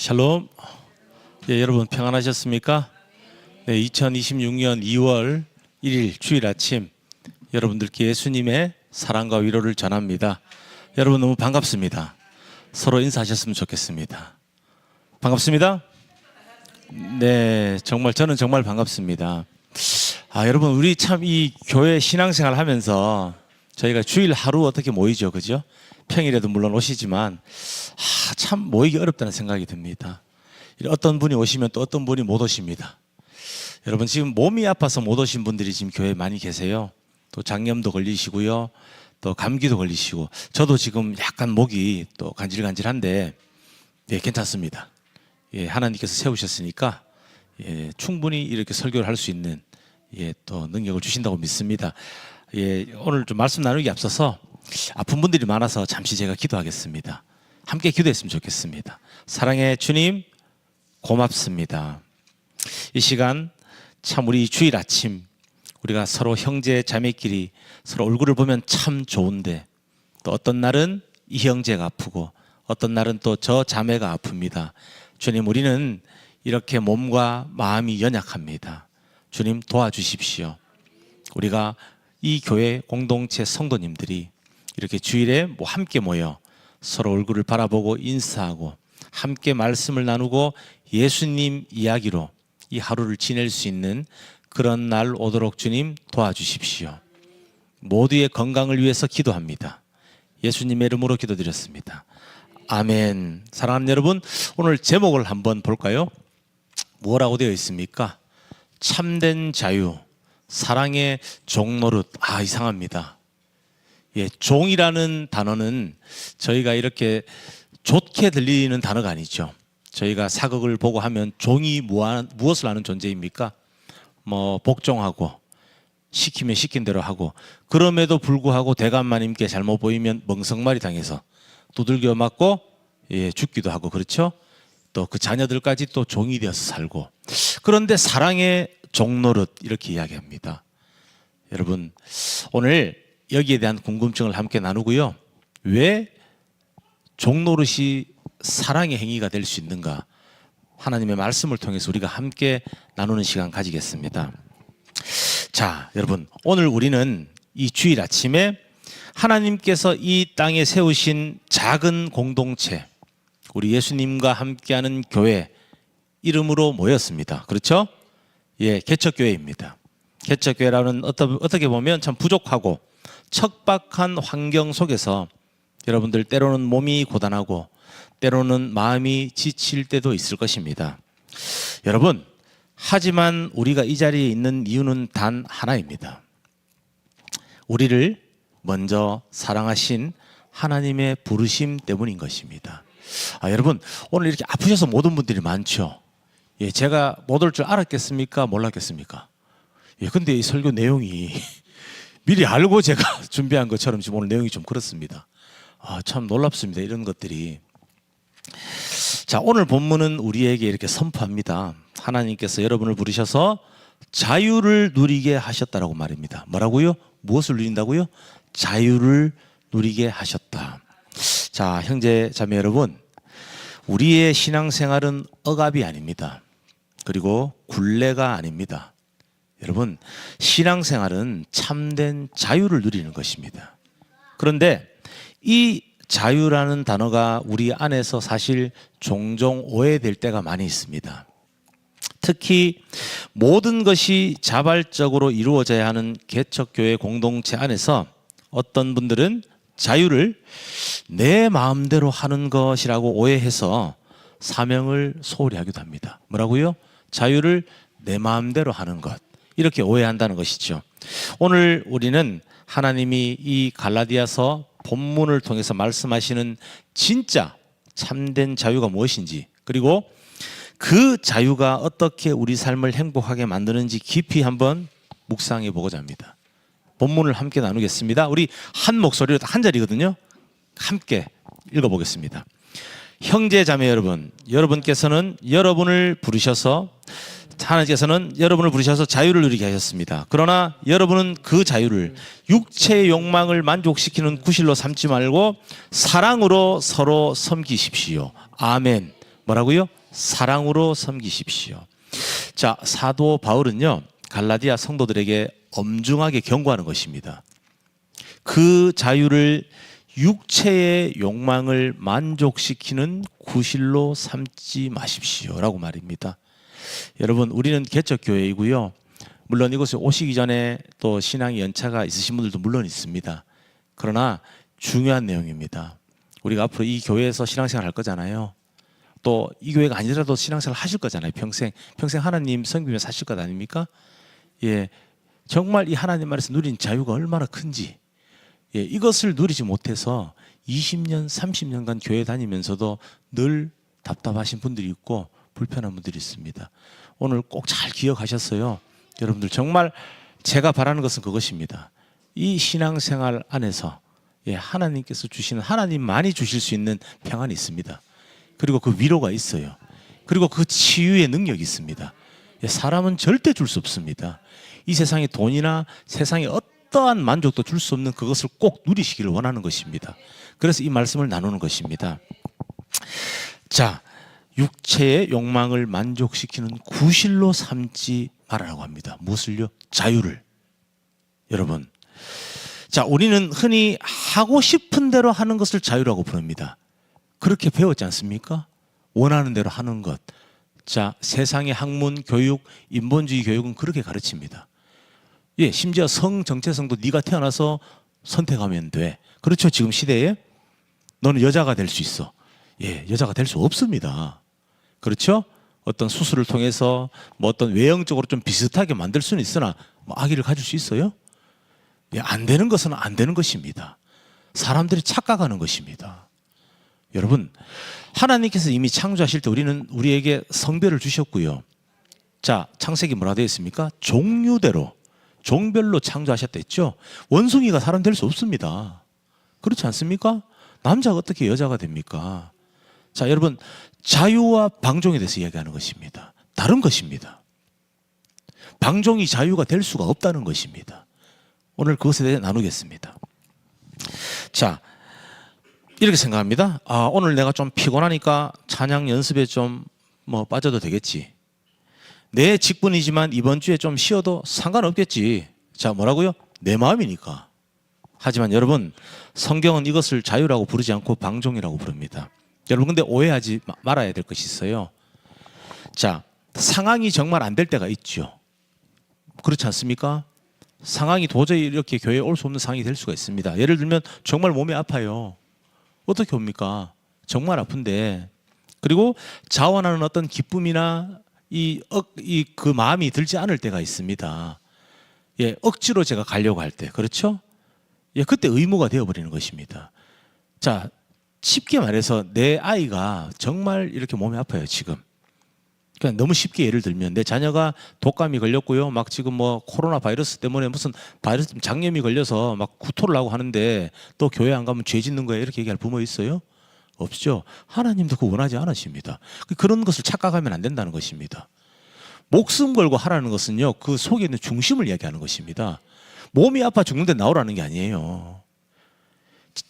샬롬. 여러분 평안하셨습니까? 2026년 2월 1일 주일 아침 여러분들께 예수님의 사랑과 위로를 전합니다. 여러분 너무 반갑습니다. 서로 인사하셨으면 좋겠습니다. 반갑습니다. 네, 정말 저는 정말 반갑습니다. 여러분 우리 참 이 교회 신앙생활 하면서 저희가 주일 하루 어떻게 모이죠, 그죠? 평일에도 물론 오시지만 참 모이기 어렵다는 생각이 듭니다. 어떤 분이 오시면 또 어떤 분이 못 오십니다. 여러분 지금 몸이 아파서 못 오신 분들이 지금 교회에 많이 계세요. 또 장염도 걸리시고요, 또 감기도 걸리시고, 저도 지금 약간 목이 또 간질간질한데 괜찮습니다. 하나님께서 세우셨으니까 충분히 이렇게 설교를 할 수 있는 또 능력을 주신다고 믿습니다. 오늘 좀 말씀 나누기 앞서서 아픈 분들이 많아서 잠시 제가 기도하겠습니다. 함께 기도했으면 좋겠습니다. 사랑의 주님 고맙습니다. 이 시간 참 우리 주일 아침 우리가 서로 형제 자매끼리 서로 얼굴을 보면 참 좋은데, 또 어떤 날은 이 형제가 아프고 어떤 날은 또 저 자매가 아픕니다. 주님, 우리는 이렇게 몸과 마음이 연약합니다. 주님 도와주십시오. 우리가 이 교회 공동체 성도님들이 이렇게 주일에 함께 모여 서로 얼굴을 바라보고 인사하고 함께 말씀을 나누고 예수님 이야기로 이 하루를 지낼 수 있는 그런 날 오도록 주님 도와주십시오. 모두의 건강을 위해서 기도합니다. 예수님의 이름으로 기도드렸습니다. 아멘. 사랑하는 여러분, 오늘 제목을 한번 볼까요? 뭐라고 되어 있습니까? 참된 자유, 사랑의 종노릇. 이상합니다. 종이라는 단어는 저희가 이렇게 좋게 들리는 단어가 아니죠. 저희가 사극을 보고 하면 종이 무엇을 하는 존재입니까? 복종하고 시키면 시킨 대로 하고, 그럼에도 불구하고 대감마님께 잘못 보이면 멍석말이 당해서 두들겨 맞고 죽기도 하고, 그렇죠? 또 그 자녀들까지 또 종이 되어서 살고. 그런데 사랑의 종노릇 이렇게 이야기합니다. 여러분 오늘 여기에 대한 궁금증을 함께 나누고요, 왜 종노릇이 사랑의 행위가 될 수 있는가, 하나님의 말씀을 통해서 우리가 함께 나누는 시간 가지겠습니다. 자, 여러분 오늘 우리는 이 주일 아침에 하나님께서 이 땅에 세우신 작은 공동체, 우리 예수님과 함께하는 교회 이름으로 모였습니다. 그렇죠? 개척교회입니다. 개척교회라는 어떻게 보면 참 부족하고 척박한 환경 속에서 여러분들 때로는 몸이 고단하고 때로는 마음이 지칠 때도 있을 것입니다. 여러분, 하지만 우리가 이 자리에 있는 이유는 단 하나입니다. 우리를 먼저 사랑하신 하나님의 부르심 때문인 것입니다. 여러분 오늘 이렇게 아프셔서 못 온 분들이 많죠. 제가 못 올 줄 알았겠습니까? 몰랐겠습니까? 근데 이 설교 내용이 미리 알고 제가 준비한 것처럼 지금 오늘 내용이 좀 그렇습니다. 참 놀랍습니다, 이런 것들이. 자, 오늘 본문은 우리에게 이렇게 선포합니다. 하나님께서 여러분을 부르셔서 자유를 누리게 하셨다라고 말입니다. 뭐라고요? 무엇을 누린다고요? 자유를 누리게 하셨다. 자, 형제 자매 여러분, 우리의 신앙생활은 억압이 아닙니다. 그리고 굴레가 아닙니다. 여러분, 신앙생활은 참된 자유를 누리는 것입니다. 그런데 이 자유라는 단어가 우리 안에서 사실 종종 오해될 때가 많이 있습니다. 특히 모든 것이 자발적으로 이루어져야 하는 개척교회 공동체 안에서 어떤 분들은 자유를 내 마음대로 하는 것이라고 오해해서 사명을 소홀히 하기도 합니다. 뭐라고요? 자유를 내 마음대로 하는 것, 이렇게 오해한다는 것이죠. 오늘 우리는 하나님이 이 갈라디아서 본문을 통해서 말씀하시는 진짜 참된 자유가 무엇인지, 그리고 그 자유가 어떻게 우리 삶을 행복하게 만드는지 깊이 한번 묵상해 보고자 합니다. 본문을 함께 나누겠습니다. 우리 한 목소리로 한 자리거든요. 함께 읽어보겠습니다. 형제 자매 여러분, 여러분께서는 여러분을 부르셔서 하나님께서는 여러분을 부르셔서 자유를 누리게 하셨습니다. 그러나 여러분은 그 자유를 육체의 욕망을 만족시키는 구실로 삼지 말고 사랑으로 서로 섬기십시오. 아멘. 뭐라고요? 사랑으로 섬기십시오. 자, 사도 바울은요, 갈라디아 성도들에게 엄중하게 경고하는 것입니다. 그 자유를 육체의 욕망을 만족시키는 구실로 삼지 마십시오라고 말입니다. 여러분, 우리는 개척교회이고요. 물론 이곳에 오시기 전에 또 신앙의 연차가 있으신 분들도 물론 있습니다. 그러나 중요한 내용입니다. 우리가 앞으로 이 교회에서 신앙생활 할 거잖아요. 또 이 교회가 아니더라도 신앙생활 하실 거잖아요. 평생 하나님 섬기며 사실 것 아닙니까? 예, 정말 이 하나님 안에서 누린 자유가 얼마나 큰지, 예, 이것을 누리지 못해서 20년, 30년간 교회 다니면서도 늘 답답하신 분들이 있고 불편한 분들이 있습니다. 오늘 꼭 잘 기억하셨어요. 여러분들, 정말 제가 바라는 것은 그것입니다. 이 신앙생활 안에서, 예, 하나님께서 주시는, 하나님만이 주실 수 있는 평안이 있습니다. 그리고 그 위로가 있어요. 그리고 그 치유의 능력이 있습니다. 예, 사람은 절대 줄 수 없습니다. 이 세상에 돈이나 세상에 어떠한 만족도 줄 수 없는 그것을 꼭 누리시기를 원하는 것입니다. 그래서 이 말씀을 나누는 것입니다. 자, 육체의 욕망을 만족시키는 구실로 삼지 말라고 합니다. 무엇을요? 자유를. 여러분, 자, 우리는 흔히 하고 싶은 대로 하는 것을 자유라고 부릅니다. 그렇게 배웠지 않습니까? 원하는 대로 하는 것. 자, 세상의 학문, 교육, 인본주의 교육은 그렇게 가르칩니다. 예, 심지어 성 정체성도 네가 태어나서 선택하면 돼. 그렇죠? 지금 시대에 너는 여자가 될 수 있어. 예, 여자가 될 수 없습니다. 그렇죠? 어떤 수술을 통해서 뭐 어떤 외형적으로 좀 비슷하게 만들 수는 있으나 뭐 아기를 가질 수 있어요? 예, 안 되는 것은 안 되는 것입니다. 사람들이 착각하는 것입니다. 여러분, 하나님께서 이미 창조하실 때 우리에게 성별을 주셨고요. 자, 창세기 뭐라 되어 있습니까? 종류대로, 종별로 창조하셨다 했죠. 원숭이가 사람 될 수 없습니다. 그렇지 않습니까? 남자가 어떻게 여자가 됩니까? 자, 여러분, 자유와 방종에 대해서 이야기하는 것입니다. 다른 것입니다. 방종이 자유가 될 수가 없다는 것입니다. 오늘 그것에 대해 나누겠습니다. 자, 이렇게 생각합니다. 아, 오늘 내가 좀 피곤하니까 찬양 연습에 좀 뭐 빠져도 되겠지. 내 직분이지만 이번 주에 좀 쉬어도 상관없겠지. 자, 뭐라고요? 내 마음이니까. 하지만 여러분, 성경은 이것을 자유라고 부르지 않고 방종이라고 부릅니다. 여러분, 근데 오해하지 말아야 될 것이 있어요. 자, 상황이 정말 안 될 때가 있죠. 그렇지 않습니까? 상황이 도저히 이렇게 교회에 올 수 없는 상황이 될 수가 있습니다. 예를 들면 정말 몸이 아파요. 어떻게 옵니까? 정말 아픈데. 그리고 자원하는 어떤 기쁨이나 그 마음이 들지 않을 때가 있습니다. 예, 억지로 제가 가려고 할 때, 그렇죠? 예, 그때 의무가 되어버리는 것입니다. 자, 쉽게 말해서 내 아이가 정말 이렇게 몸이 아파요, 지금. 그냥 너무 쉽게 예를 들면 내 자녀가 독감이 걸렸고요. 막 지금 뭐 코로나 바이러스 때문에 무슨 바이러스 장염이 걸려서 막 구토를 하고 하는데 또 교회 안 가면 죄 짓는 거야 이렇게 얘기할 부모 있어요? 없죠. 하나님도 그거 원하지 않으십니다. 그런 것을 착각하면 안 된다는 것입니다. 목숨 걸고 하라는 것은요, 그 속에 있는 중심을 이야기하는 것입니다. 몸이 아파 죽는데 나오라는 게 아니에요.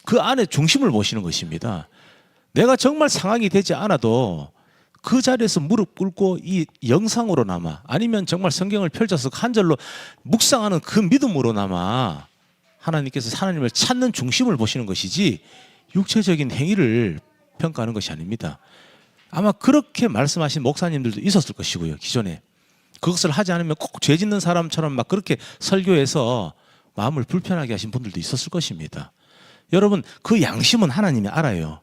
그 안에 중심을 보시는 것입니다. 내가 정말 상황이 되지 않아도 그 자리에서 무릎 꿇고 이 영상으로나마 아니면 정말 성경을 펼쳐서 한 절로 묵상하는 그 믿음으로나마 하나님께서 하나님을 찾는 중심을 보시는 것이지 육체적인 행위를 평가하는 것이 아닙니다. 아마 그렇게 말씀하신 목사님들도 있었을 것이고요, 기존에. 그것을 하지 않으면 꼭 죄 짓는 사람처럼 막 그렇게 설교해서 마음을 불편하게 하신 분들도 있었을 것입니다. 여러분, 그 양심은 하나님이 알아요.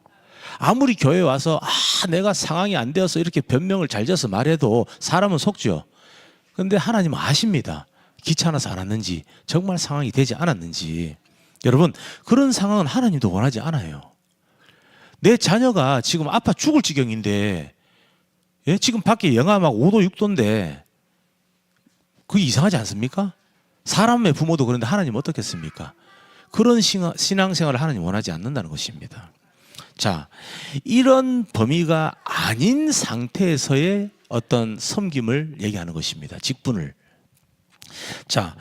아무리 교회에 와서 내가 상황이 안 되어서 이렇게 변명을 잘 지어서 말해도 사람은 속죠. 그런데 하나님은 아십니다. 귀찮아서 안 왔는지, 정말 상황이 되지 않았는지. 여러분, 그런 상황은 하나님도 원하지 않아요. 내 자녀가 지금 아파 죽을 지경인데, 예? 지금 밖에 영하 막 5도 6도인데 그게 이상하지 않습니까? 사람의 부모도 그런데 하나님 어떻겠습니까? 그런 신앙생활을 하나님 원하지 않는다는 것입니다. 자, 이런 범위가 아닌 상태에서의 어떤 섬김을 얘기하는 것입니다. 직분을. 자,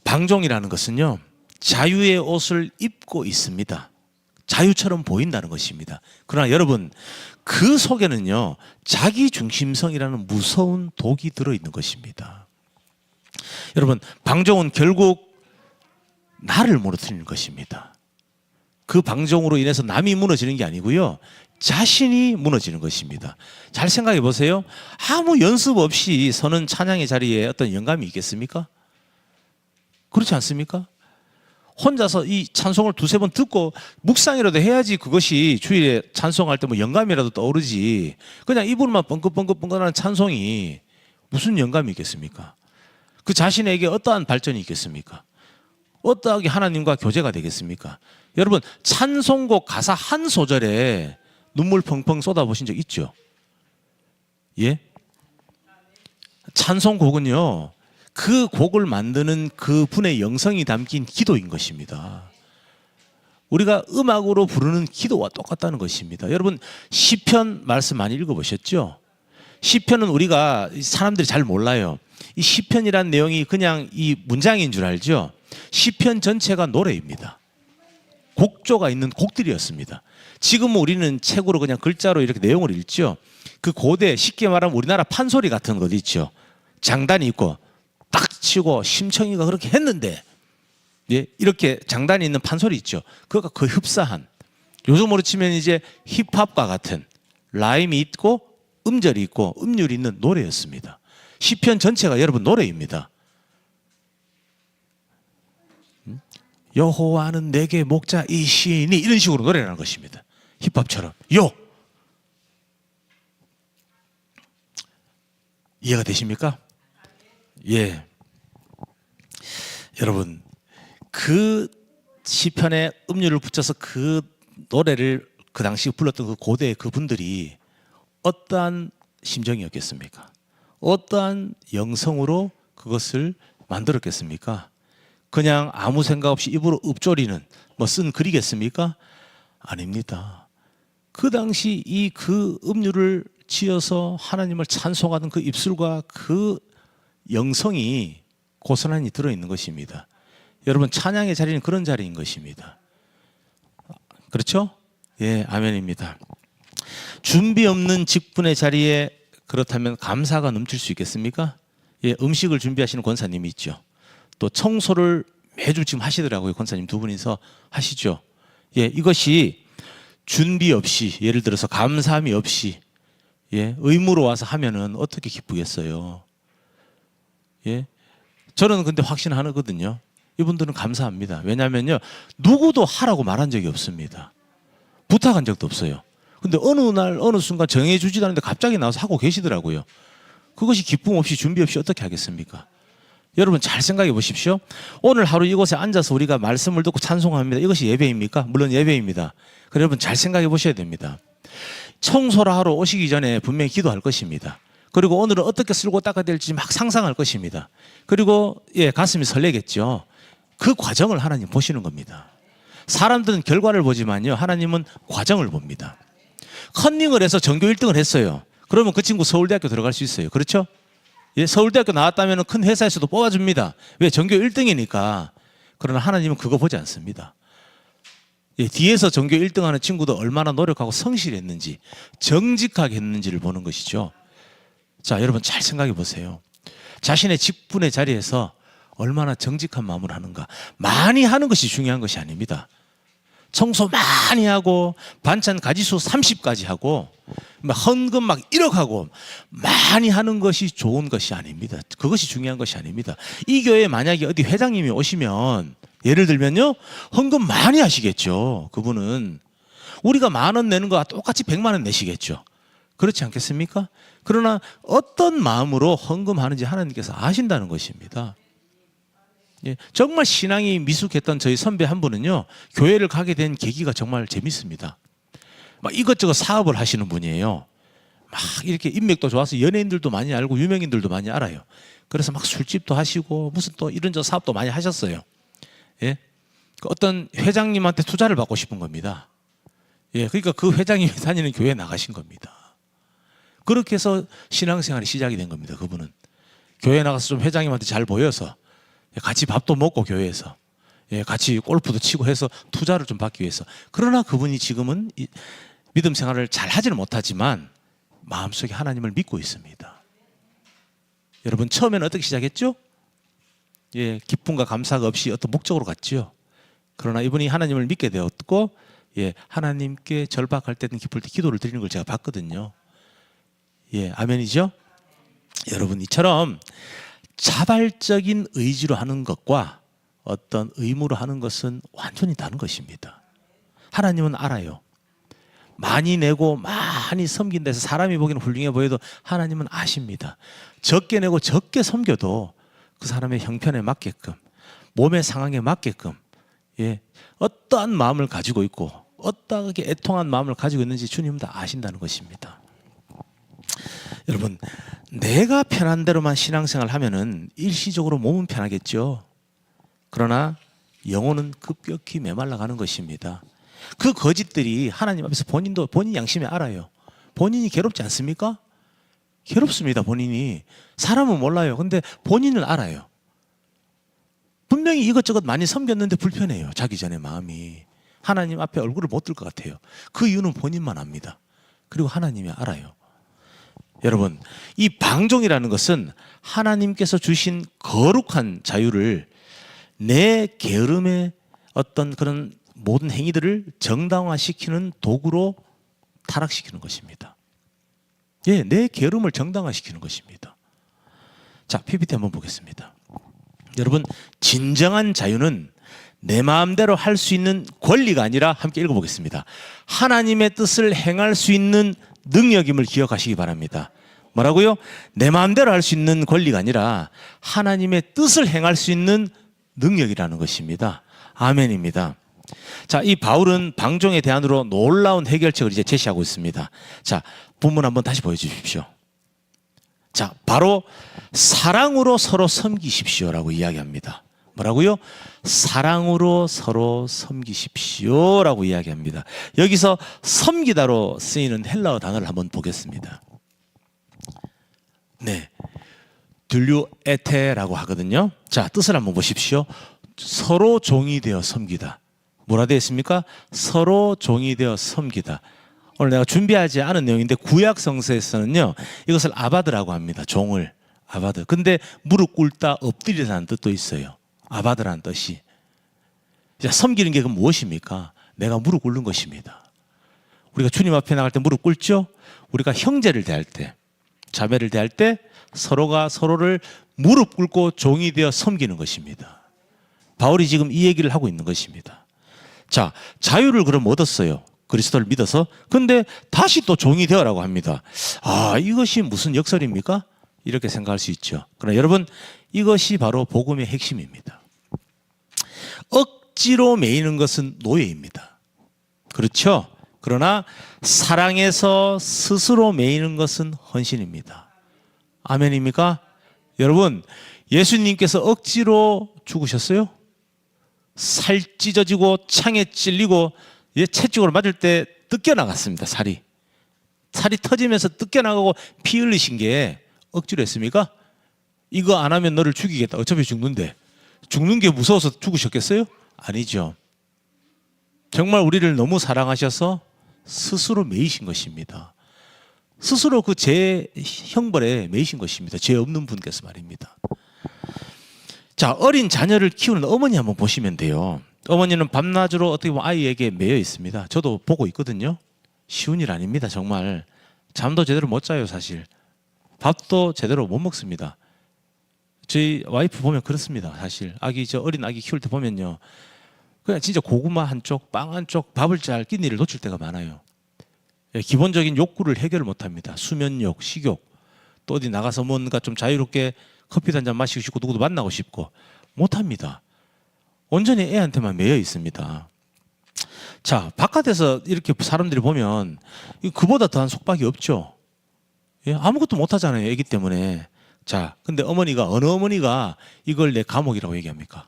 방종이라는 것은요, 자유의 옷을 입고 있습니다. 자유처럼 보인다는 것입니다. 그러나 여러분, 그 속에는요, 자기중심성이라는 무서운 독이 들어있는 것입니다. 여러분, 방종은 결국 나를 무너뜨리는 것입니다. 그 방종으로 인해서 남이 무너지는 게 아니고요, 자신이 무너지는 것입니다. 잘 생각해 보세요. 아무 연습 없이 서는 찬양의 자리에 어떤 영감이 있겠습니까? 그렇지 않습니까? 혼자서 이 찬송을 두세 번 듣고 묵상이라도 해야지 그것이 주일에 찬송할 때 뭐 영감이라도 떠오르지. 그냥 입으로만 뻥긋뻥긋뻥긋하는 찬송이 무슨 영감이 있겠습니까? 그 자신에게 어떠한 발전이 있겠습니까? 어떠하게 하나님과 교제가 되겠습니까? 여러분, 찬송곡 가사 한 소절에 눈물 펑펑 쏟아보신 적 있죠? 예? 찬송곡은요, 그 곡을 만드는 그 분의 영성이 담긴 기도인 것입니다. 우리가 음악으로 부르는 기도와 똑같다는 것입니다. 여러분, 시편 말씀 많이 읽어보셨죠? 시편은 우리가 사람들이 잘 몰라요. 이 시편이란 내용이 그냥 이 문장인 줄 알죠? 시편 전체가 노래입니다. 곡조가 있는 곡들이었습니다. 지금은 우리는 책으로 그냥 글자로 이렇게 내용을 읽죠. 그 고대, 쉽게 말하면 우리나라 판소리 같은 것 있죠. 장단이 있고 딱 치고 심청이가 그렇게 했는데, 예, 이렇게 장단이 있는 판소리 있죠. 그거가 거의 흡사한, 요즘으로 치면 이제 힙합과 같은 라임이 있고 음절이 있고 음률이 있는 노래였습니다. 시편 전체가 여러분 노래입니다. 여호와는 내게 목자이시니, 이런 식으로 노래라는 것입니다. 힙합처럼. 이해가 되십니까? 예. 여러분, 그 시편에 음률을 붙여서 그 노래를 그 당시 불렀던 그 고대의 그분들이 어떠한 심정이었겠습니까? 어떠한 영성으로 그것을 만들었겠습니까? 그냥 아무 생각 없이 입으로 읊조리는 뭐 쓴 글이겠습니까? 아닙니다. 그 당시 이 그 음률을 지어서 하나님을 찬송하던 그 입술과 그 영성이 고스란히 들어있는 것입니다. 여러분, 찬양의 자리는 그런 자리인 것입니다. 그렇죠? 예, 아멘입니다. 준비 없는 직분의 자리에 그렇다면 감사가 넘칠 수 있겠습니까? 예, 음식을 준비하시는 권사님이 있죠. 또 청소를 매주 지금 하시더라고요. 권사님 두 분이서 하시죠. 예, 이것이 준비 없이, 예를 들어서 감사함이 없이, 예, 의무로 와서 하면은 어떻게 기쁘겠어요? 예, 저는 근데 확신하거든요. 이분들은 감사합니다. 왜냐하면요, 누구도 하라고 말한 적이 없습니다. 부탁한 적도 없어요. 근데 어느 날 어느 순간 정해주지도 않는데 갑자기 나와서 하고 계시더라고요. 그것이 기쁨 없이 준비 없이 어떻게 하겠습니까? 여러분, 잘 생각해 보십시오. 오늘 하루 이곳에 앉아서 우리가 말씀을 듣고 찬송합니다. 이것이 예배입니까? 물론 예배입니다. 그래서 여러분, 잘 생각해 보셔야 됩니다. 청소를 하러 오시기 전에 분명히 기도할 것입니다. 그리고 오늘은 어떻게 쓸고 닦아야 될지 막 상상할 것입니다. 그리고 예, 가슴이 설레겠죠. 그 과정을 하나님 보시는 겁니다. 사람들은 결과를 보지만요, 하나님은 과정을 봅니다. 컨닝을 해서 전교 1등을 했어요. 그러면 그 친구 서울대학교 들어갈 수 있어요. 그렇죠? 예, 서울대학교 나왔다면 큰 회사에서도 뽑아줍니다. 왜? 전교 1등이니까. 그러나 하나님은 그거 보지 않습니다. 예, 뒤에서 전교 1등하는 친구도 얼마나 노력하고 성실했는지, 정직하게 했는지를 보는 것이죠. 자, 여러분, 잘 생각해 보세요. 자신의 직분의 자리에서 얼마나 정직한 마음을 하는가. 많이 하는 것이 중요한 것이 아닙니다. 청소 많이 하고 반찬 가지수 30가지 하고 헌금 막 1억 하고 많이 하는 것이 좋은 것이 아닙니다. 그것이 중요한 것이 아닙니다. 이 교회에 만약에 어디 회장님이 오시면, 예를 들면요, 헌금 많이 하시겠죠. 그분은 우리가 10,000원 내는 거와 똑같이 100만 원 내시겠죠. 그렇지 않겠습니까? 그러나 어떤 마음으로 헌금하는지 하나님께서 아신다는 것입니다. 예, 정말 신앙이 미숙했던 저희 선배 한 분은요, 교회를 가게 된 계기가 정말 재밌습니다. 막 이것저것 사업을 하시는 분이에요. 막 이렇게 인맥도 좋아서 연예인들도 많이 알고 유명인들도 많이 알아요. 그래서 막 술집도 하시고 무슨 또 이런저런 사업도 많이 하셨어요. 예, 어떤 회장님한테 투자를 받고 싶은 겁니다. 예, 그러니까 그 회장님이 다니는 교회에 나가신 겁니다. 그렇게 해서 신앙생활이 시작이 된 겁니다. 그분은 교회에 나가서 좀 회장님한테 잘 보여서 같이 밥도 먹고 교회에서, 예, 같이 골프도 치고 해서 투자를 좀 받기 위해서. 그러나 그분이 지금은 믿음 생활을 잘 하지는 못하지만 마음속에 하나님을 믿고 있습니다. 여러분 처음에는 어떻게 시작했죠? 예, 기쁨과 감사가 없이 어떤 목적으로 갔죠. 그러나 이분이 하나님을 믿게 되었고, 예, 하나님께 절박할 때든 기쁠 때 기도를 드리는 걸 제가 봤거든요. 예, 아멘이죠? 여러분 이처럼 자발적인 의지로 하는 것과 어떤 의무로 하는 것은 완전히 다른 것입니다. 하나님은 알아요. 많이 내고 많이 섬긴다 해서 사람이 보기에는 훌륭해 보여도 하나님은 아십니다. 적게 내고 적게 섬겨도 그 사람의 형편에 맞게끔, 몸의 상황에 맞게끔, 예, 어떠한 마음을 가지고 있고 어떠하게 애통한 마음을 가지고 있는지 주님은 다 아신다는 것입니다. 여러분, 내가 편한 대로만 신앙생활을 하면은 일시적으로 몸은 편하겠죠. 그러나 영혼은 급격히 메말라가는 것입니다. 그 거짓들이 하나님 앞에서 본인도 본인 양심에 알아요. 본인이 괴롭지 않습니까? 괴롭습니다. 본인이. 사람은 몰라요. 근데 본인은 알아요. 분명히 이것저것 많이 섬겼는데 불편해요. 자기 전에 마음이. 하나님 앞에 얼굴을 못 들 것 같아요. 그 이유는 본인만 압니다. 그리고 하나님이 알아요. 여러분, 이 방종이라는 것은 하나님께서 주신 거룩한 자유를 내 게으름의 어떤 그런 모든 행위들을 정당화시키는 도구로 타락시키는 것입니다. 예, 내 게으름을 정당화시키는 것입니다. 자, PPT 한번 보겠습니다. 여러분, 진정한 자유는 내 마음대로 할 수 있는 권리가 아니라 함께 읽어보겠습니다. 하나님의 뜻을 행할 수 있는 능력임을 기억하시기 바랍니다. 뭐라고요? 내 마음대로 할 수 있는 권리가 아니라 하나님의 뜻을 행할 수 있는 능력이라는 것입니다. 아멘입니다. 자, 이 바울은 방종의 대안으로 놀라운 해결책을 이제 제시하고 있습니다. 자, 본문 한번 다시 보여주십시오. 자, 바로 사랑으로 서로 섬기십시오라고 이야기합니다. 뭐라고요? 사랑으로 서로 섬기십시오라고 이야기합니다. 여기서 섬기다로 쓰이는 헬라어 단어를 한번 보겠습니다. 네, 듈류에테라고 하거든요. 자, 뜻을 한번 보십시오. 서로 종이 되어 섬기다. 뭐라 되어 있습니까? 서로 종이 되어 섬기다. 오늘 내가 준비하지 않은 내용인데 구약 성서에서는요, 이것을 아바드라고 합니다. 종을. 아바드. 근데 무릎 꿇다 엎드리다는 뜻도 있어요. 아바드라는 뜻이. 자, 섬기는 게 그럼 무엇입니까? 내가 무릎 꿇는 것입니다. 우리가 주님 앞에 나갈 때 무릎 꿇죠? 우리가 형제를 대할 때, 자매를 대할 때 서로가 서로를 무릎 꿇고 종이 되어 섬기는 것입니다. 바울이 지금 이 얘기를 하고 있는 것입니다. 자, 자유를 그럼 얻었어요. 그리스도를 믿어서. 근데 다시 또 종이 되어라고 합니다. 아, 이것이 무슨 역설입니까? 이렇게 생각할 수 있죠. 그러나 여러분, 이것이 바로 복음의 핵심입니다. 억지로 매이는 것은 노예입니다. 그렇죠? 그러나 사랑에서 스스로 매이는 것은 헌신입니다. 아멘입니까? 여러분, 예수님께서 억지로 죽으셨어요? 살 찢어지고 창에 찔리고 채찍으로 맞을 때 뜯겨나갔습니다. 살이 터지면서 뜯겨나가고 피 흘리신 게 억지로 했습니까? 이거 안 하면 너를 죽이겠다. 어차피 죽는데. 죽는 게 무서워서 죽으셨겠어요? 아니죠. 정말 우리를 너무 사랑하셔서 스스로 매이신 것입니다. 스스로 그 죄 형벌에 매이신 것입니다. 죄 없는 분께서 말입니다. 자, 어린 자녀를 키우는 어머니 한번 보시면 돼요. 어머니는 밤낮으로 어떻게 보면 아이에게 매여 있습니다. 저도 보고 있거든요. 쉬운 일 아닙니다. 정말 잠도 제대로 못 자요. 사실 밥도 제대로 못 먹습니다. 저희 와이프 보면 그렇습니다. 사실 어린 아기 키울 때 보면요, 그냥 진짜 고구마 한쪽, 빵 한쪽, 밥을 잘 끼니를 놓칠 때가 많아요. 기본적인 욕구를 해결을 못합니다. 수면욕, 식욕, 또 어디 나가서 뭔가 좀 자유롭게 커피도 한잔 마시고 싶고 누구도 만나고 싶고 못합니다. 온전히 애한테만 매여 있습니다. 자, 바깥에서 이렇게 사람들이 보면 그보다 더한 속박이 없죠. 예, 아무것도 못하잖아요. 애기 때문에. 자, 근데 어느 어머니가 이걸 내 감옥이라고 얘기합니까?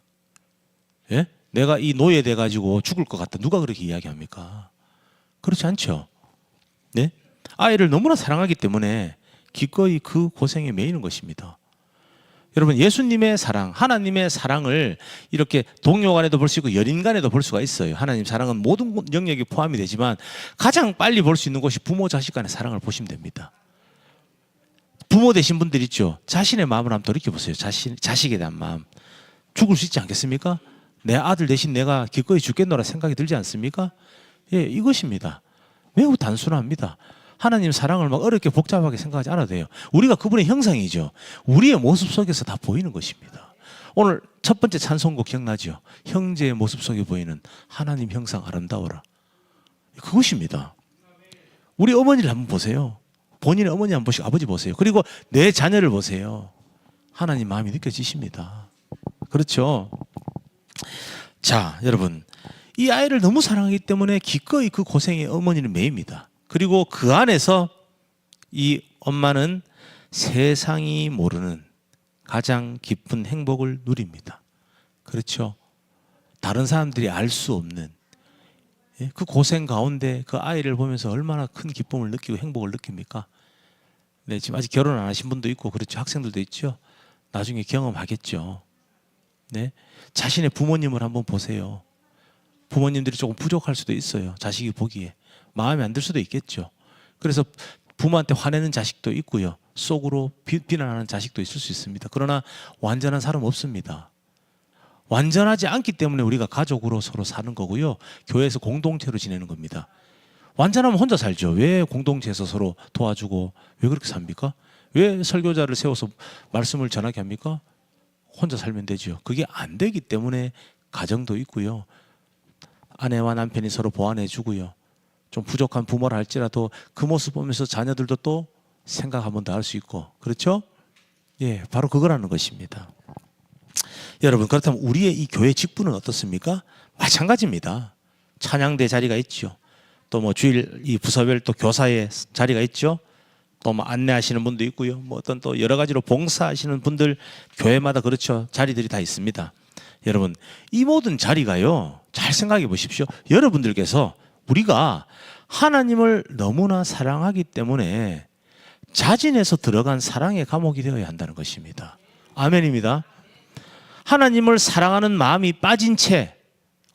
예? 내가 이 노예돼 가지고 죽을 것 같다. 누가 그렇게 이야기합니까? 그렇지 않죠. 네? 아이를 너무나 사랑하기 때문에 기꺼이 그 고생에 매이는 것입니다. 여러분, 예수님의 사랑, 하나님의 사랑을 이렇게 동료 간에도 볼 수 있고 연인 간에도 볼 수가 있어요. 하나님 사랑은 모든 영역에 포함이 되지만 가장 빨리 볼 수 있는 것이 부모 자식 간의 사랑을 보시면 됩니다. 부모 되신 분들 있죠. 자신의 마음을 한번 돌이켜보세요. 자식에 대한 마음. 죽을 수 있지 않겠습니까? 내 아들 대신 내가 기꺼이 죽겠노라 생각이 들지 않습니까? 예, 이것입니다. 매우 단순합니다. 하나님 사랑을 막 어렵게 복잡하게 생각하지 않아도 돼요. 우리가 그분의 형상이죠. 우리의 모습 속에서 다 보이는 것입니다. 오늘 첫 번째 찬송곡 기억나죠? 형제의 모습 속에 보이는 하나님 형상 아름다워라. 그것입니다. 우리 어머니를 한번 보세요. 본인의 어머니 한번 보시고 아버지 보세요. 그리고 내 자녀를 보세요. 하나님 마음이 느껴지십니다. 그렇죠? 자, 여러분, 이 아이를 너무 사랑하기 때문에 기꺼이 그 고생에 어머니는 매입니다. 그리고 그 안에서 이 엄마는 세상이 모르는 가장 깊은 행복을 누립니다. 그렇죠? 다른 사람들이 알 수 없는 그 고생 가운데 그 아이를 보면서 얼마나 큰 기쁨을 느끼고 행복을 느낍니까? 네, 지금 아직 결혼 안 하신 분도 있고 그렇죠. 학생들도 있죠. 나중에 경험하겠죠. 네, 자신의 부모님을 한번 보세요. 부모님들이 조금 부족할 수도 있어요. 자식이 보기에 마음에 안 들 수도 있겠죠. 그래서 부모한테 화내는 자식도 있고요. 속으로 비난하는 자식도 있을 수 있습니다. 그러나 완전한 사람 없습니다. 완전하지 않기 때문에 우리가 가족으로 서로 사는 거고요. 교회에서 공동체로 지내는 겁니다. 완전하면 혼자 살죠. 왜 공동체에서 서로 도와주고 왜 그렇게 삽니까? 왜 설교자를 세워서 말씀을 전하게 합니까? 혼자 살면 되죠. 그게 안 되기 때문에 가정도 있고요. 아내와 남편이 서로 보완해 주고요. 좀 부족한 부모라 할지라도 그 모습 보면서 자녀들도 또 생각 한 번 더 할 수 있고, 그렇죠? 예, 바로 그거라는 것입니다. 여러분, 그렇다면 우리의 이 교회 직분은 어떻습니까? 마찬가지입니다. 찬양대 자리가 있죠. 또 뭐 주일 이 부서별 또 교사의 자리가 있죠. 또 뭐 안내하시는 분도 있고요. 뭐 어떤 또 여러 가지로 봉사하시는 분들 교회마다 그렇죠. 자리들이 다 있습니다. 여러분, 이 모든 자리가요. 잘 생각해 보십시오. 여러분들께서 우리가 하나님을 너무나 사랑하기 때문에 자진해서 들어간 사랑의 감옥이 되어야 한다는 것입니다. 아멘입니다. 하나님을 사랑하는 마음이 빠진 채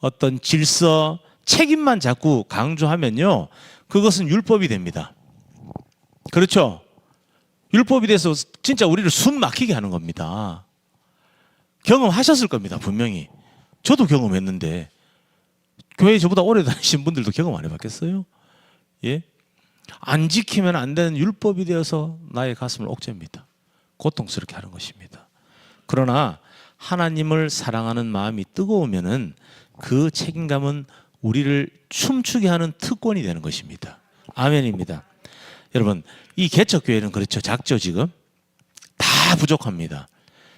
어떤 질서, 책임만 자꾸 강조하면요, 그것은 율법이 됩니다. 그렇죠? 율법이 돼서 진짜 우리를 숨 막히게 하는 겁니다. 경험하셨을 겁니다, 분명히. 저도 경험했는데 교회 저보다 오래 다니신 분들도 경험 안 해봤겠어요? 예? 안 지키면 안 되는 율법이 되어서 나의 가슴을 옥죄입니다. 고통스럽게 하는 것입니다. 그러나 하나님을 사랑하는 마음이 뜨거우면은 그 책임감은 우리를 춤추게 하는 특권이 되는 것입니다. 아멘입니다. 여러분, 이 개척교회는 그렇죠. 작죠, 지금? 다 부족합니다.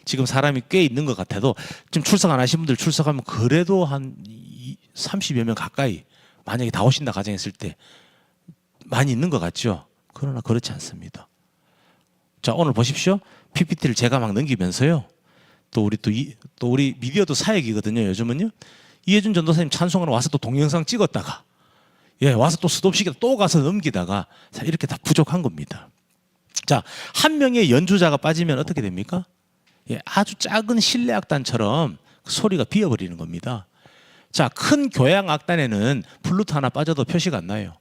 지금 사람이 꽤 있는 것 같아도 지금 출석 안 하신 분들 출석하면 그래도 한 30여 명 가까이, 만약에 다 오신다 가정했을 때 많이 있는 것 같죠. 그러나 그렇지 않습니다. 자, 오늘 보십시오. PPT를 제가 막 넘기면서요. 또 우리 미디어도 사역이거든요. 요즘은요. 이혜준 전도사님 찬송하러 와서 또 동영상 찍었다가, 예, 와서 또 스톱시키다 또 가서 넘기다가 이렇게 다 부족한 겁니다. 자, 한 명의 연주자가 빠지면 어떻게 됩니까? 예, 아주 작은 실내 악단처럼 그 소리가 비어버리는 겁니다. 자, 큰 교향 악단에는 플루트 하나 빠져도 표시가 안 나요.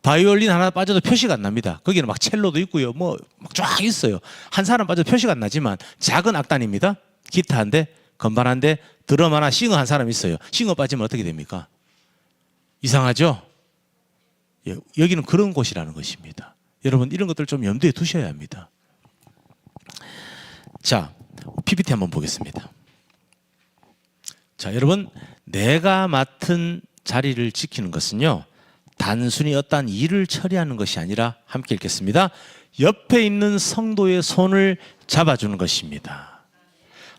바이올린 하나 빠져도 표시가 안 납니다. 거기는 막 첼로도 있고요. 뭐 쫙 있어요. 한 사람 빠져도 표시가 안 나지만 작은 악단입니다. 기타 한 대, 건반 한 대, 드럼 하나, 싱어 한 사람 있어요. 싱어 빠지면 어떻게 됩니까? 이상하죠? 예, 여기는 그런 곳이라는 것입니다. 여러분, 이런 것들 좀 염두에 두셔야 합니다. 자, PPT 한번 보겠습니다. 자, 여러분, 내가 맡은 자리를 지키는 것은요, 단순히 어떠한 일을 처리하는 것이 아니라, 함께 읽겠습니다. 옆에 있는 성도의 손을 잡아주는 것입니다.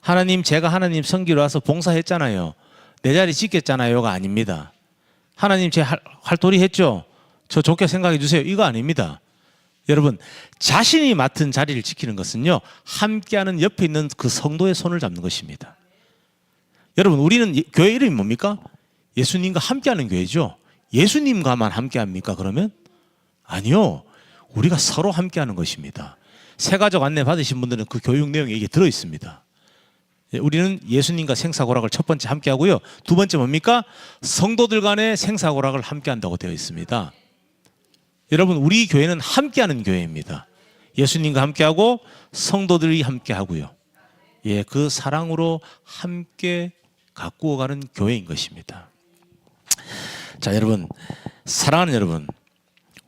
하나님, 제가 하나님 섬기러 와서 봉사했잖아요. 내 자리 지켰잖아요가 아닙니다. 하나님, 제 활도리 했죠? 저 좋게 생각해 주세요. 이거 아닙니다. 여러분, 자신이 맡은 자리를 지키는 것은요, 함께하는 옆에 있는 그 성도의 손을 잡는 것입니다. 여러분, 우리는 교회 이름이 뭡니까? 예수님과 함께하는 교회죠. 예수님과만 함께합니까? 그러면? 아니요. 우리가 서로 함께하는 것입니다. 새가족 안내 받으신 분들은 그 교육 내용이 이게 들어 있습니다. 우리는 예수님과 생사고락을 첫 번째 함께 하고요. 두 번째 뭡니까? 성도들 간의 생사고락을 함께 한다고 되어 있습니다. 여러분, 우리 교회는 함께하는 교회입니다. 예수님과 함께하고 성도들이 함께하고요. 예, 그 사랑으로 함께 가꾸어 가는 교회인 것입니다. 자, 여러분, 사랑하는 여러분,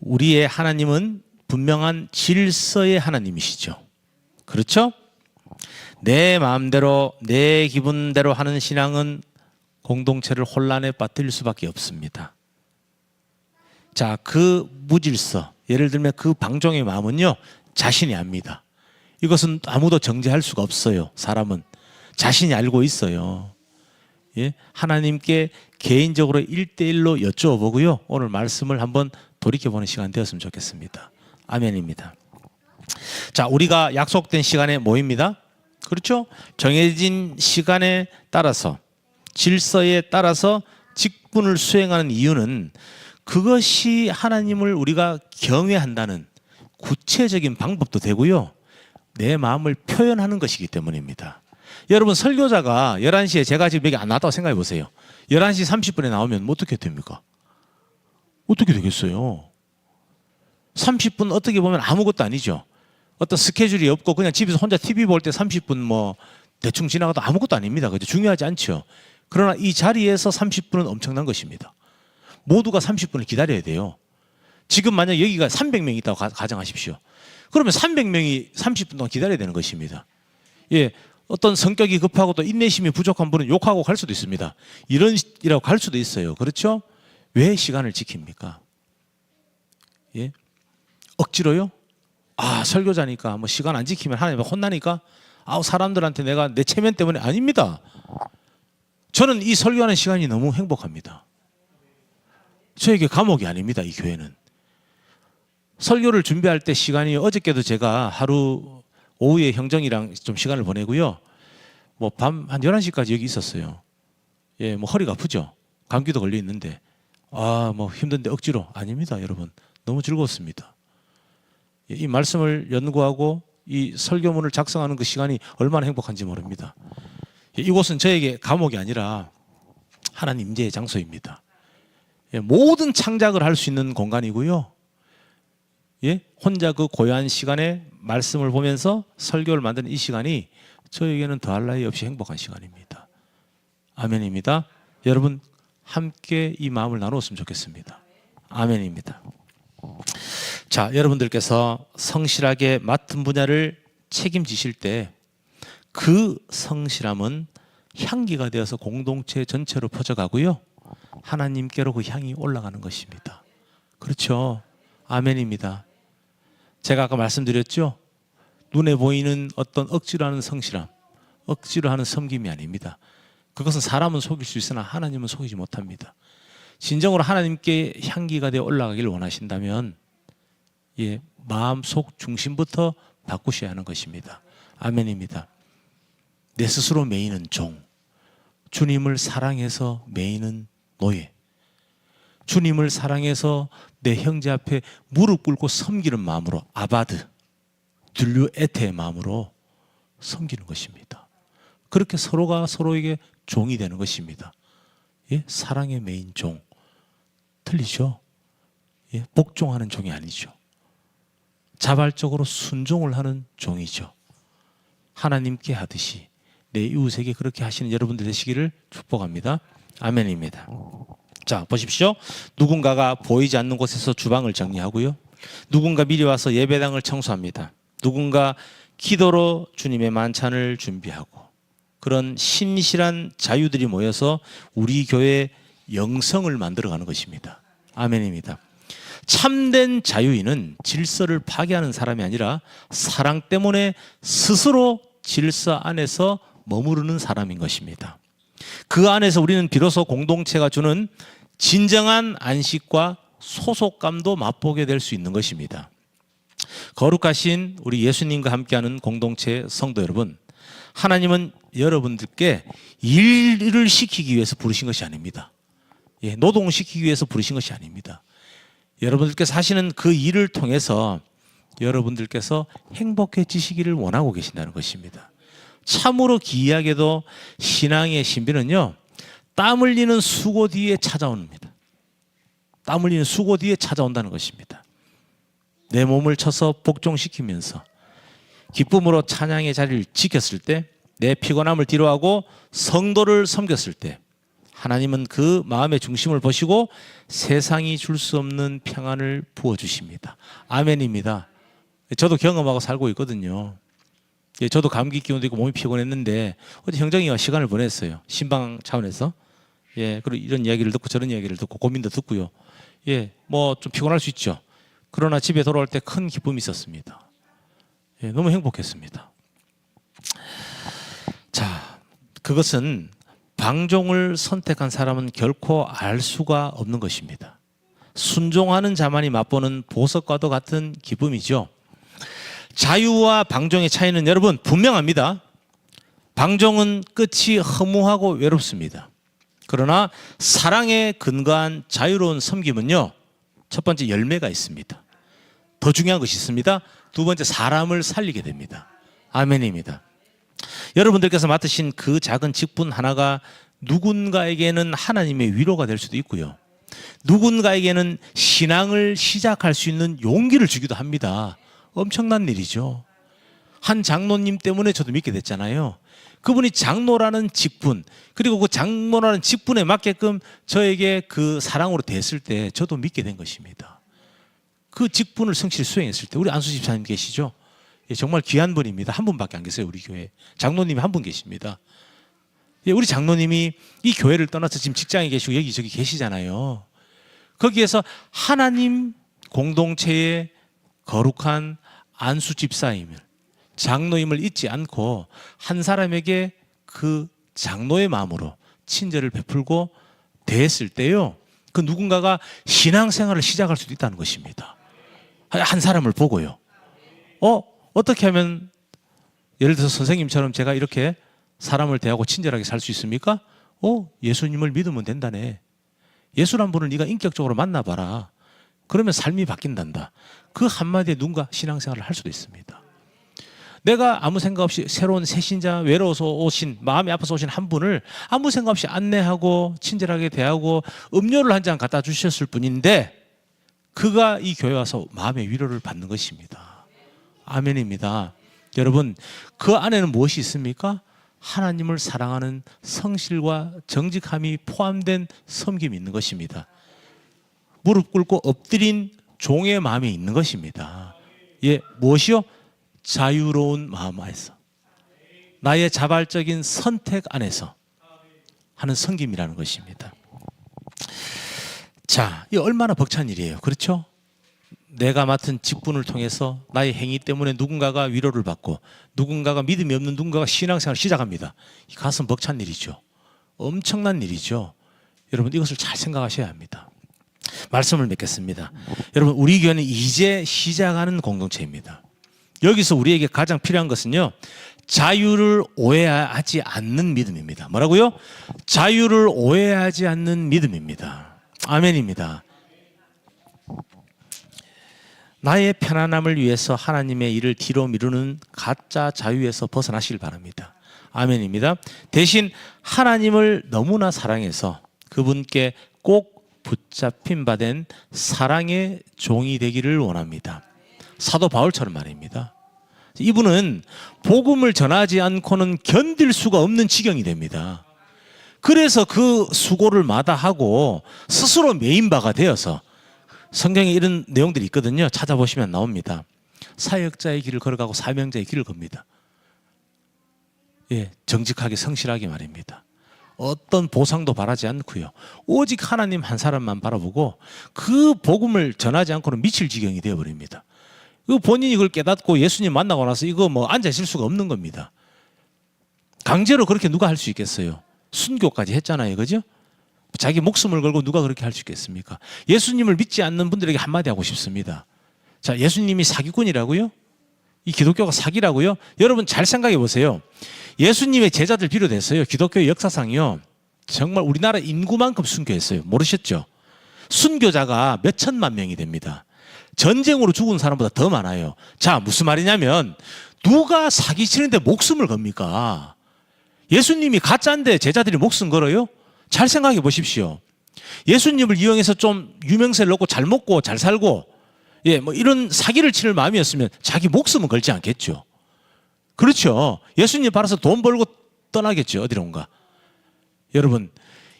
우리의 하나님은 분명한 질서의 하나님이시죠. 그렇죠? 내 마음대로 내 기분대로 하는 신앙은 공동체를 혼란에 빠뜨릴 수밖에 없습니다. 자, 그 무질서, 예를 들면 그 방종의 마음은요, 자신이 압니다. 이것은 아무도 정죄할 수가 없어요. 사람은 자신이 알고 있어요. 예? 하나님께 개인적으로 1대1로 여쭈어보고요, 오늘 말씀을 한번 돌이켜보는 시간 되었으면 좋겠습니다. 아멘입니다. 자, 우리가 약속된 시간에 모입니다. 그렇죠? 정해진 시간에 따라서, 질서에 따라서 직분을 수행하는 이유는 그것이 하나님을 우리가 경외한다는 구체적인 방법도 되고요, 내 마음을 표현하는 것이기 때문입니다. 여러분, 설교자가 11시에 제가 지금 여기 안 나왔다고 생각해 보세요. 11시 30분에 나오면 어떻게 됩니까? 어떻게 되겠어요? 30분 어떻게 보면 아무것도 아니죠. 어떤 스케줄이 없고 그냥 집에서 혼자 TV 볼 때 30분 뭐 대충 지나가도 아무것도 아닙니다. 그죠? 중요하지 않죠. 그러나 이 자리에서 30분은 엄청난 것입니다. 모두가 30분을 기다려야 돼요. 지금 만약 여기가 300명이 있다고 가정하십시오. 그러면 300명이 30분 동안 기다려야 되는 것입니다. 예, 어떤 성격이 급하고 또 인내심이 부족한 분은 욕하고 갈 수도 있습니다. 이런 이라고 갈 수도 있어요. 그렇죠? 왜 시간을 지킵니까? 예? 억지로요? 아, 설교자니까 뭐 시간 안 지키면 하나님 혼나니까 아우 사람들한테 내가 내 체면 때문에 아닙니다. 저는 이 설교하는 시간이 너무 행복합니다. 저에게 감옥이 아닙니다. 이 교회는. 설교를 준비할 때 시간이, 어저께도 제가 하루 오후에 형정이랑 좀 시간을 보내고요, 뭐 밤 한 11시까지 여기 있었어요. 예, 뭐 허리가 아프죠. 감기도 걸려 있는데 아, 뭐 힘든데 억지로 아닙니다. 여러분, 너무 즐거웠습니다. 이 말씀을 연구하고 이 설교문을 작성하는 그 시간이 얼마나 행복한지 모릅니다. 이곳은 저에게 감옥이 아니라 하나님 임재의 장소입니다. 모든 창작을 할 수 있는 공간이고요, 예? 혼자 그 고요한 시간에 말씀을 보면서 설교를 만드는 이 시간이 저에게는 더할 나위 없이 행복한 시간입니다. 아멘입니다. 여러분, 함께 이 마음을 나누었으면 좋겠습니다. 아멘입니다. 자, 여러분들께서 성실하게 맡은 분야를 책임지실 때 그 성실함은 향기가 되어서 공동체 전체로 퍼져가고요, 하나님께로 그 향이 올라가는 것입니다. 그렇죠? 아멘입니다. 제가 아까 말씀드렸죠? 눈에 보이는 어떤 억지로 하는 성실함, 억지로 하는 섬김이 아닙니다. 그것은 사람은 속일 수 있으나 하나님은 속이지 못합니다. 진정으로 하나님께 향기가 되어 올라가기를 원하신다면, 예, 마음속 중심부터 바꾸셔야 하는 것입니다. 아멘입니다. 내 스스로 매이는 종, 주님을 사랑해서 매이는 노예, 주님을 사랑해서 내 형제 앞에 무릎 꿇고 섬기는 마음으로, 아바드, 들류 에테의 마음으로 섬기는 것입니다. 그렇게 서로가 서로에게 종이 되는 것입니다. 예? 사랑의 메인 종. 틀리죠? 예? 복종하는 종이 아니죠. 자발적으로 순종을 하는 종이죠. 하나님께 하듯이 내 이웃에게 그렇게 하시는 여러분들 되시기를 축복합니다. 아멘입니다. 자, 보십시오. 누군가가 보이지 않는 곳에서 주방을 정리하고요, 누군가 미리 와서 예배당을 청소합니다. 누군가 기도로 주님의 만찬을 준비하고, 그런 신실한 자유들이 모여서 우리 교회의 영성을 만들어가는 것입니다. 아멘입니다. 참된 자유인은 질서를 파괴하는 사람이 아니라 사랑 때문에 스스로 질서 안에서 머무르는 사람인 것입니다. 그 안에서 우리는 비로소 공동체가 주는 진정한 안식과 소속감도 맛보게 될 수 있는 것입니다. 거룩하신 우리 예수님과 함께하는 공동체 성도 여러분, 하나님은 여러분들께 일을 시키기 위해서 부르신 것이 아닙니다. 예, 노동을 시키기 위해서 부르신 것이 아닙니다. 여러분들께서 하시는 그 일을 통해서 여러분들께서 행복해지시기를 원하고 계신다는 것입니다. 참으로 기이하게도 신앙의 신비는요, 땀 흘리는 수고 뒤에 찾아옵니다. 땀 흘리는 수고 뒤에 찾아온다는 것입니다. 내 몸을 쳐서 복종시키면서 기쁨으로 찬양의 자리를 지켰을 때, 내 피곤함을 뒤로하고 성도를 섬겼을 때 하나님은 그 마음의 중심을 보시고 세상이 줄 수 없는 평안을 부어주십니다. 아멘입니다. 저도 경험하고 살고 있거든요. 저도 감기 기운도 있고 몸이 피곤했는데 어제 형정이와 시간을 보냈어요. 신방 차원에서. 그리고 이런 이야기를 듣고 저런 이야기를 듣고 고민도 듣고요. 뭐 좀 피곤할 수 있죠. 그러나 집에 돌아올 때 큰 기쁨이 있었습니다. 너무 행복했습니다. 자, 그것은 방종을 선택한 사람은 결코 알 수가 없는 것입니다. 순종하는 자만이 맛보는 보석과도 같은 기쁨이죠. 자유와 방종의 차이는 여러분 분명합니다. 방종은 끝이 허무하고 외롭습니다. 그러나 사랑에 근거한 자유로운 섬김은요, 첫 번째 열매가 있습니다. 더 중요한 것이 있습니다. 두 번째, 사람을 살리게 됩니다. 아멘입니다. 여러분들께서 맡으신 그 작은 직분 하나가 누군가에게는 하나님의 위로가 될 수도 있고요, 누군가에게는 신앙을 시작할 수 있는 용기를 주기도 합니다. 엄청난 일이죠. 한 장로님 때문에 저도 믿게 됐잖아요. 그분이 장로라는 직분, 그리고 그 장로라는 직분에 맞게끔 저에게 그 사랑으로 대했을 때 저도 믿게 된 것입니다. 그 직분을 성실히 수행했을 때, 우리 안수 집사님 계시죠? 정말 귀한 분입니다. 한 분밖에 안 계세요. 우리 교회 장로님이 한 분 계십니다. 우리 장로님이 이 교회를 떠나서 지금 직장에 계시고 여기저기 계시잖아요. 거기에서 하나님 공동체의 거룩한 안수 집사임을, 장로임을 잊지 않고 한 사람에게 그 장로의 마음으로 친절을 베풀고 대했을 때요, 그 누군가가 신앙생활을 시작할 수도 있다는 것입니다. 한 사람을 보고요. 어떻게 하면, 예를 들어서 선생님처럼 제가 이렇게 사람을 대하고 친절하게 살 수 있습니까? 예수님을 믿으면 된다네. 예수란 분을 네가 인격적으로 만나봐라. 그러면 삶이 바뀐단다. 그 한마디에 누군가 신앙생활을 할 수도 있습니다. 내가 아무 생각 없이 새로운 새신자, 외로워서 오신, 마음이 아파서 오신 한 분을 아무 생각 없이 안내하고 친절하게 대하고 음료를 한 잔 갖다 주셨을 뿐인데 그가 이 교회 와서 마음의 위로를 받는 것입니다. 아멘입니다. 여러분, 그 안에는 무엇이 있습니까? 하나님을 사랑하는 성실과 정직함이 포함된 섬김이 있는 것입니다. 무릎 꿇고 엎드린 종의 마음이 있는 것입니다. 무엇이요? 자유로운 마음 안에서, 나의 자발적인 선택 안에서 하는 섬김이라는 것입니다. 자, 이 얼마나 벅찬 일이에요. 그렇죠? 내가 맡은 직분을 통해서 나의 행위 때문에 누군가가 위로를 받고 누군가가 믿음이 없는 누군가가 신앙생활을 시작합니다. 이 가슴 벅찬 일이죠. 엄청난 일이죠. 여러분, 이것을 잘 생각하셔야 합니다. 말씀을 맺겠습니다. 여러분, 우리 교회는 이제 시작하는 공동체입니다. 여기서 우리에게 가장 필요한 것은요, 자유를 오해하지 않는 믿음입니다. 뭐라고요? 자유를 오해하지 않는 믿음입니다. 아멘입니다. 나의 편안함을 위해서 하나님의 일을 뒤로 미루는 가짜 자유에서 벗어나시길 바랍니다. 아멘입니다. 대신 하나님을 너무나 사랑해서 그분께 꼭 붙잡힌 바 된 사랑의 종이 되기를 원합니다. 사도 바울처럼 말입니다. 이분은 복음을 전하지 않고는 견딜 수가 없는 지경이 됩니다. 그래서 그 수고를 마다하고 스스로 메인바가 되어서, 성경에 이런 내용들이 있거든요. 찾아보시면 나옵니다. 사역자의 길을 걸어가고 사명자의 길을 겁니다. 정직하게 성실하게 말입니다. 어떤 보상도 바라지 않고요, 오직 하나님 한 사람만 바라보고 그 복음을 전하지 않고는 미칠 지경이 되어버립니다. 본인이 그걸 깨닫고 예수님 만나고 나서 이거 뭐 앉아 있을 수가 없는 겁니다. 강제로 그렇게 누가 할 수 있겠어요? 순교까지 했잖아요. 그죠? 자기 목숨을 걸고 누가 그렇게 할 수 있겠습니까? 예수님을 믿지 않는 분들에게 한마디 하고 싶습니다. 자, 예수님이 사기꾼이라고요? 이 기독교가 사기라고요? 여러분 잘 생각해 보세요. 예수님의 제자들 비롯해서요, 기독교의 역사상이요, 정말 우리나라 인구만큼 순교했어요. 모르셨죠? 순교자가 몇 천만 명이 됩니다. 전쟁으로 죽은 사람보다 더 많아요. 자, 무슨 말이냐면 누가 사기치는데 목숨을 겁니까? 예수님이 가짜인데 제자들이 목숨 걸어요? 잘 생각해 보십시오. 예수님을 이용해서 좀 유명세를 얻고 잘 먹고 잘 살고 뭐 이런 사기를 치는 마음이었으면 자기 목숨은 걸지 않겠죠. 그렇죠. 예수님 팔아서 돈 벌고 떠나겠죠. 어디론가. 여러분,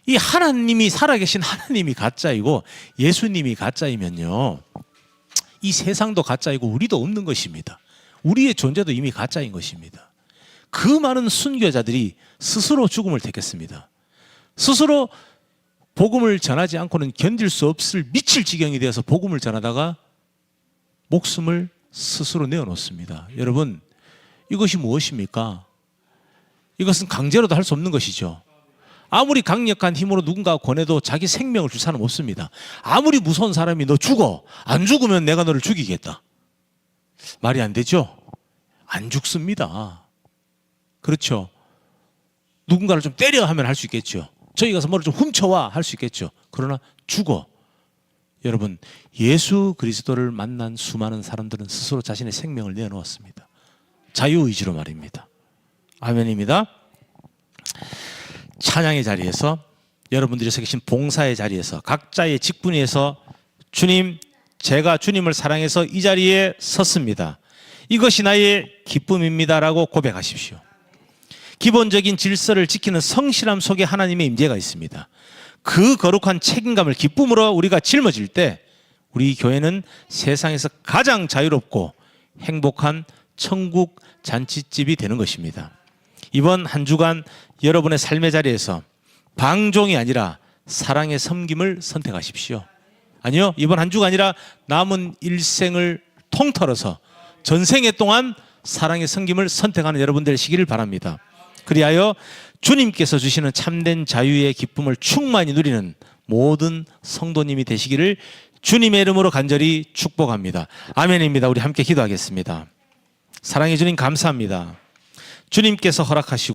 이 하나님이 살아계신 하나님이 가짜이고 예수님이 가짜이면요, 이 세상도 가짜이고 우리도 없는 것입니다. 우리의 존재도 이미 가짜인 것입니다. 그 많은 순교자들이 스스로 죽음을 택했습니다. 스스로 복음을 전하지 않고는 견딜 수 없을 미칠 지경이 되어서 복음을 전하다가 목숨을 스스로 내어놓습니다. 여러분, 이것이 무엇입니까? 이것은 강제로도 할 수 없는 것이죠. 아무리 강력한 힘으로 누군가 권해도 자기 생명을 줄 사람은 없습니다. 아무리 무서운 사람이 너 죽어, 안 죽으면 내가 너를 죽이겠다, 말이 안 되죠. 안 죽습니다. 그렇죠. 누군가를 좀 때려 하면 할 수 있겠죠. 저기 가서 뭐를 좀 훔쳐와 할 수 있겠죠. 그러나 죽어. 여러분, 예수 그리스도를 만난 수많은 사람들은 스스로 자신의 생명을 내어놓았습니다. 자유의지로 말입니다. 아멘입니다. 찬양의 자리에서, 여러분들이 서 계신 봉사의 자리에서, 각자의 직분에서 주님, 제가 주님을 사랑해서 이 자리에 섰습니다. 이것이 나의 기쁨입니다라고 고백하십시오. 기본적인 질서를 지키는 성실함 속에 하나님의 임재가 있습니다. 그 거룩한 책임감을 기쁨으로 우리가 짊어질 때 우리 교회는 세상에서 가장 자유롭고 행복한 천국 잔치집이 되는 것입니다. 이번 한 주간 여러분의 삶의 자리에서 방종이 아니라 사랑의 섬김을 선택하십시오. 아니요, 이번 한 주가 아니라 남은 일생을 통틀어서 전생에 동안 사랑의 섬김을 선택하는 여러분들 되시기를 바랍니다. 그리하여 주님께서 주시는 참된 자유의 기쁨을 충만히 누리는 모든 성도님이 되시기를 주님의 이름으로 간절히 축복합니다. 아멘입니다. 우리 함께 기도하겠습니다. 사랑해 주님 감사합니다. 주님께서 허락하시고